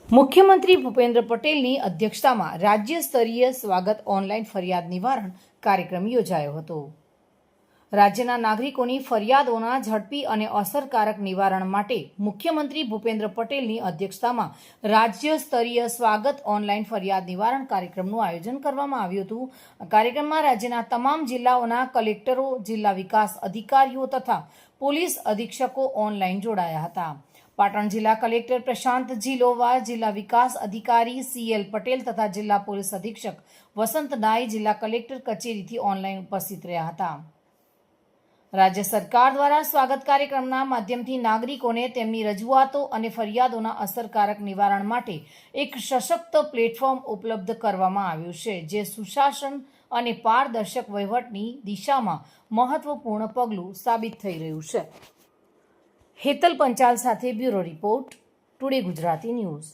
મુખ્યમંત્રી ભૂપેન્દ્ર પટેલની અધ્યક્ષતામાં રાજ્ય સ્તરીય સ્વાગત ઓનલાઈન ફરિયાદ નિવારણ કાર્યક્રમ યોજાયો હતો। રાજ્યના નાગરિકોની ફરિયાદોના ઝડપી અને અસરકારક નિવારણ માટે મુખ્યમંત્રી ભૂપેન્દ્ર પટેલની અધ્યક્ષતામાં રાજ્ય સ્તરીય સ્વાગત ઓનલાઈન ફરિયાદ નિવારણ કાર્યક્રમનું આયોજન કરવામાં આવ્યું હતું। આ કાર્યક્રમમાં રાજ્યના તમામ જિલ્લાઓના કલેક્ટરો, જિલ્લા વિકાસ અધિકારીઓ તથા પોલીસ અધિક્ષકો ઓનલાઈન જોડાયા હતા। પાટણ જિલ્લા કલેક્ટર પ્રશાંત જીલોવા, જિલ્લા વિકાસ અધિકારી CL પટેલ તથા જિલ્લા પોલીસ અધિક્ષક વસંત નાઈ જિલ્લા કલેક્ટર કચેરીથી ઓનલાઈન ઉપસ્થિત રહ્યા હતા। રાજ્ય સરકાર દ્વારા સ્વાગત કાર્યક્રમના માધ્યમથી નાગરિકોને તેમની રજૂઆતો અને ફરિયાદોના અસરકારક નિવારણ માટે એક સશક્ત પ્લેટફોર્મ ઉપલબ્ધ કરવામાં આવ્યું છે, જે સુશાસન અને પારદર્શક વહીવટની દિશામાં મહત્વપૂર્ણ પગલું સાબિત થઈ રહ્યું છે। હેતલ પંચાલ સાથે bureau report, today Gujarati news.